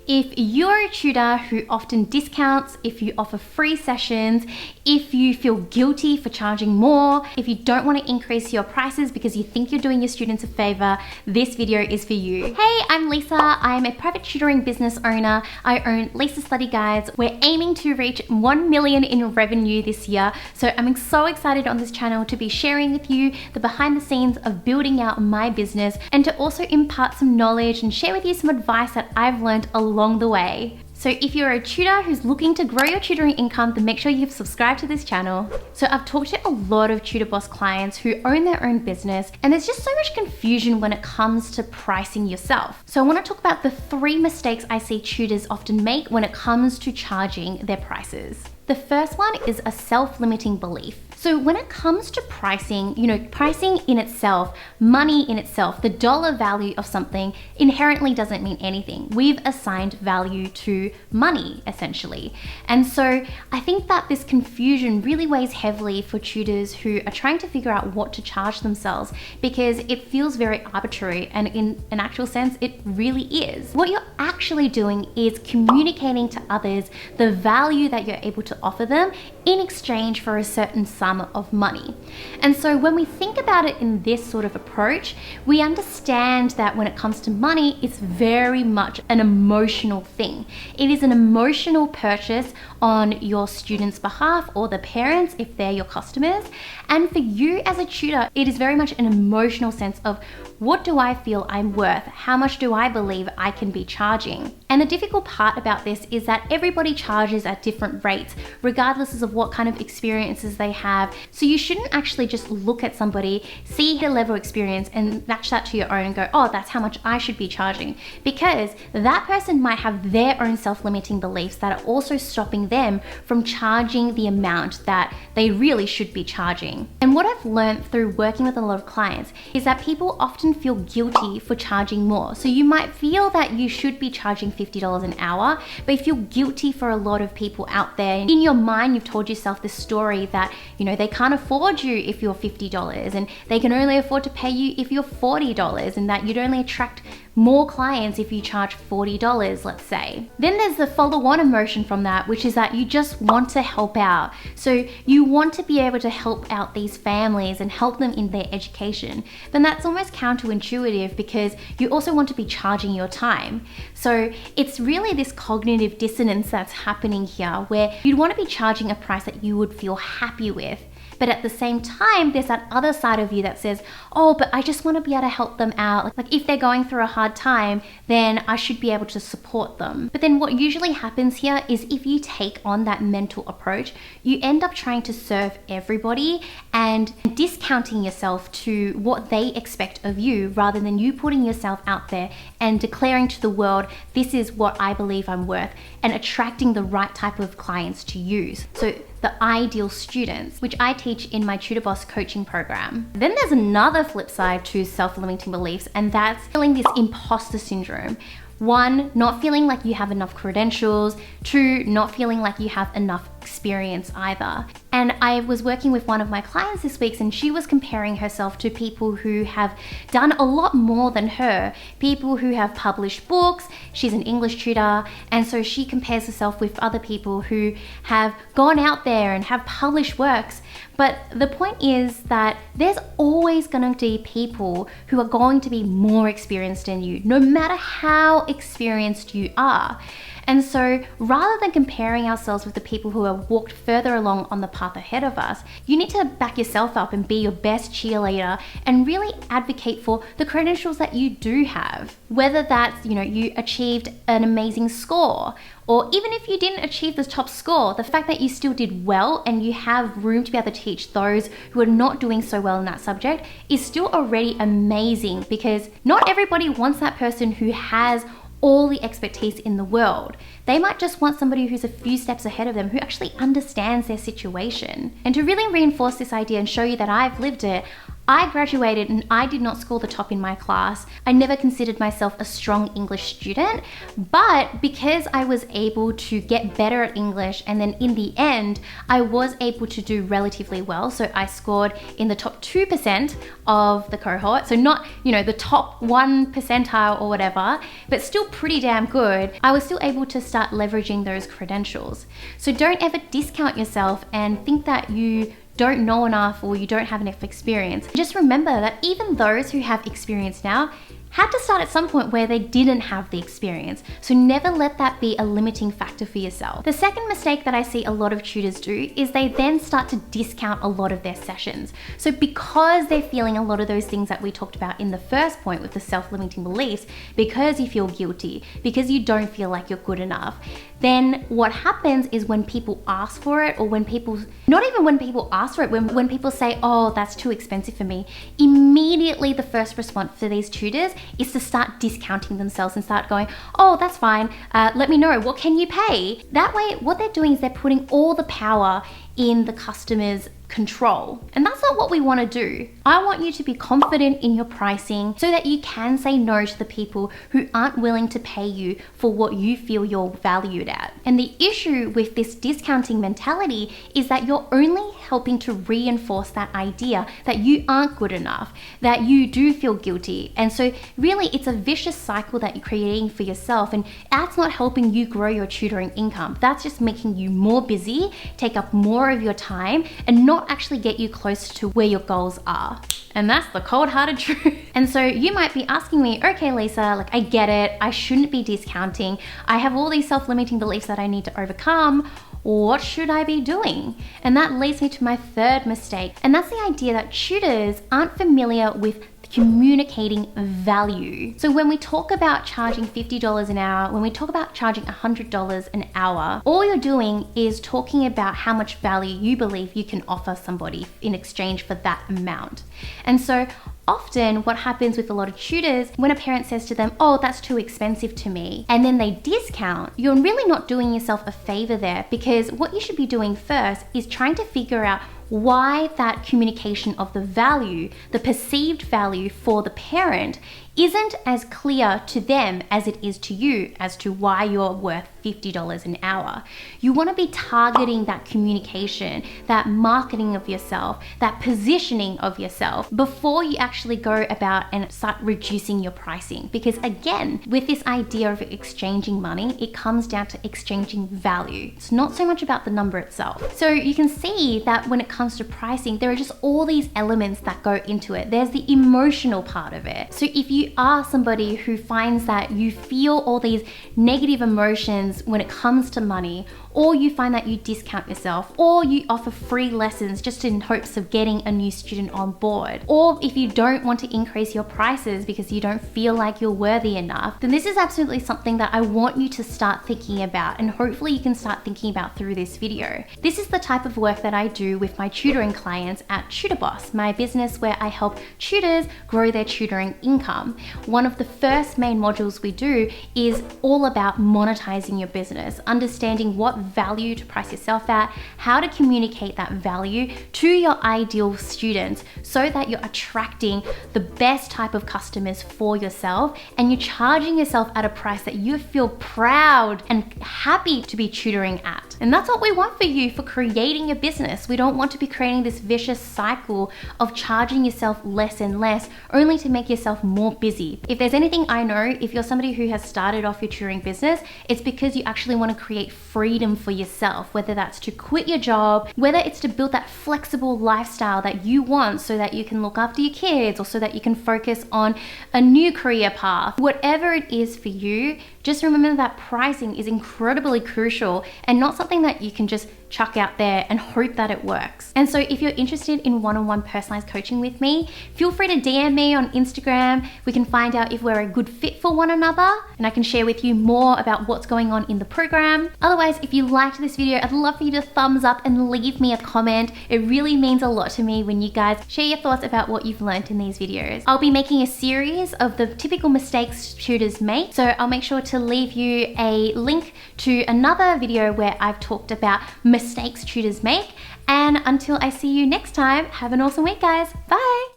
If you're a tutor who often discounts, if you offer free sessions, if you feel guilty for charging more, if you don't want to increase your prices because you think you're doing your students a favor, this video is for you. Hey, I'm Lisa. I'm a private tutoring business owner. I own Lisa Study Guides. We're aiming to reach 1 million in revenue this year. So I'm so excited on this channel to be sharing with you the behind the scenes of building out my business and to also impart some knowledge and share with you some advice that I've learned along the way. So if you're a tutor who's looking to grow your tutoring income, then make sure you've subscribed to this channel. So I've talked to a lot of Tutor Boss clients who own their own business, and there's just so much confusion when it comes to pricing yourself. So I want to talk about the 3 mistakes I see tutors often make when it comes to charging their prices. The first one is a self-limiting belief. So when it comes to pricing, pricing in itself, money in itself, the dollar value of something inherently doesn't mean anything. We've assigned value to money, essentially. And so I think that this confusion really weighs heavily for tutors who are trying to figure out what to charge themselves, because it feels very arbitrary, and in an actual sense, it really is. What you're actually doing is communicating to others the value that you're able to offer them in exchange for a certain sum of money. And so when we think about it in this sort of approach, we understand that when it comes to money, it's very much an emotional thing. It is an emotional purchase on your students' behalf, or the parents if they're your customers. And for you as a tutor, it is very much an emotional sense of, what do I feel I'm worth? How much do I believe I can be charging? And the difficult part about this is that everybody charges at different rates, regardless of what kind of experiences they have. So you shouldn't actually just look at somebody, see their level of experience and match that to your own and go, oh, that's how much I should be charging. Because that person might have their own self-limiting beliefs that are also stopping them from charging the amount that they really should be charging. And what I've learned through working with a lot of clients is that people often feel guilty for charging more. So you might feel that you should be charging $50 an hour, but you feel guilty for a lot of people out there. In your mind, you've told yourself this story that, they can't afford you if you're $50, and they can only afford to pay you if you're $40, and that you'd only attract more clients if you charge $40, let's say. Then there's the follow-on emotion from that, which is that you just want to help out. So you want to be able to help out these families and help them in their education. But that's almost counterintuitive, because you also want to be charging your time. So it's really this cognitive dissonance that's happening here, where you'd want to be charging a price that you would feel happy with. But at the same time, there's that other side of you that says, oh, but I just want to be able to help them out. Like if they're going through a hard time, then I should be able to support them. But then what usually happens here is, if you take on that mental approach, you end up trying to serve everybody and discounting yourself to what they expect of you, rather than you putting yourself out there and declaring to the world, this is what I believe I'm worth, and attracting the right type of clients to use. So the ideal students, which I teach in my Tutor Boss coaching program. Then there's another flip side to self-limiting beliefs, and that's feeling this imposter syndrome. 1, not feeling like you have enough credentials. 2, not feeling like you have enough experience either. And I was working with one of my clients this week, and she was comparing herself to people who have done a lot more than her, people who have published books. She's an English tutor, and so she compares herself with other people who have gone out there and have published works. But the point is that there's always going to be people who are going to be more experienced than you, no matter how experienced you are. And so rather than comparing ourselves with the people who have walked further along on the path ahead of us, you need to back yourself up and be your best cheerleader and really advocate for the credentials that you do have. Whether that's, you achieved an amazing score, or even if you didn't achieve the top score, the fact that you still did well and you have room to be able to teach those who are not doing so well in that subject is still already amazing, because not everybody wants that person who has all the expertise in the world. They might just want somebody who's a few steps ahead of them, who actually understands their situation. And to really reinforce this idea and show you that I've lived it, I graduated and I did not score the top in my class. I never considered myself a strong English student, but because I was able to get better at English, and then in the end, I was able to do relatively well. So I scored in the top 2% of the cohort. So not, the top 1 percentile or whatever, but still pretty damn good. I was still able to start leveraging those credentials. So don't ever discount yourself and think that you don't know enough or you don't have enough experience. Just remember that even those who have experience now had to start at some point where they didn't have the experience. So never let that be a limiting factor for yourself. The second mistake that I see a lot of tutors do is they then start to discount a lot of their sessions. So because they're feeling a lot of those things that we talked about in the first point with the self-limiting beliefs, because you feel guilty, because you don't feel like you're good enough, then what happens is when people ask for it, or when people, not even when people ask for it, when people say, oh, that's too expensive for me, immediately the first response for these tutors is to start discounting themselves and start going, oh, that's fine, let me know, what can you pay? That way, what they're doing is they're putting all the power in the customer's control. And that's not what we want to do. I want you to be confident in your pricing so that you can say no to the people who aren't willing to pay you for what you feel you're valued at. And the issue with this discounting mentality is that you're only helping to reinforce that idea that you aren't good enough, that you do feel guilty. And so really it's a vicious cycle that you're creating for yourself, and that's not helping you grow your tutoring income. That's just making you more busy, take up more of your time, and not actually get you close to where your goals are. And that's the cold-hearted truth. And so you might be asking me, okay, Lisa, like I get it, I shouldn't be discounting. I have all these self-limiting beliefs that I need to overcome. What should I be doing? And that leads me to my third mistake. And that's the idea that tutors aren't familiar with communicating value. So when we talk about charging $50 an hour, when we talk about charging $100 an hour, all you're doing is talking about how much value you believe you can offer somebody in exchange for that amount. And so often what happens with a lot of tutors, when a parent says to them, oh, that's too expensive to me, and then they discount, you're really not doing yourself a favor there, because what you should be doing first is trying to figure out why that communication of the value, the perceived value for the parent, isn't as clear to them as it is to you as to why you're worth $50 an hour. You want to be targeting that communication, that marketing of yourself, that positioning of yourself before you actually go about and start reducing your pricing. Because again, with this idea of exchanging money, it comes down to exchanging value. It's not so much about the number itself. So you can see that when it comes to pricing, there are just all these elements that go into it. There's the emotional part of it. So if you are somebody who finds that you feel all these negative emotions when it comes to money, or you find that you discount yourself, or you offer free lessons just in hopes of getting a new student on board, or if you don't want to increase your prices because you don't feel like you're worthy enough, then this is absolutely something that I want you to start thinking about, and hopefully you can start thinking about through this video. This is the type of work that I do with my tutoring clients at TutorBoss, my business where I help tutors grow their tutoring income. One of the first main modules we do is all about monetizing your business, understanding what value to price yourself at, how to communicate that value to your ideal students so that you're attracting the best type of customers for yourself, and you're charging yourself at a price that you feel proud and happy to be tutoring at. And that's what we want for you for creating your business. We don't want to be creating this vicious cycle of charging yourself less and less only to make yourself more busy. If there's anything I know, if you're somebody who has started off your tutoring business, it's because you actually want to create freedom for yourself, whether that's to quit your job, whether it's to build that flexible lifestyle that you want so that you can look after your kids, or so that you can focus on a new career path. Whatever it is for you, just remember that pricing is incredibly crucial and not something that you can just chuck out there and hope that it works. And so if you're interested in one-on-one personalized coaching with me, feel free to DM me on Instagram. We can find out if we're a good fit for one another, and I can share with you more about what's going on in the program. Otherwise, if you liked this video, I'd love for you to thumbs up and leave me a comment. It really means a lot to me when you guys share your thoughts about what you've learned in these videos. I'll be making a series of the typical mistakes tutors make, so I'll make sure to leave you a link to another video where I've talked about mistakes tutors make. And until I see you next time, have an awesome week, guys. Bye.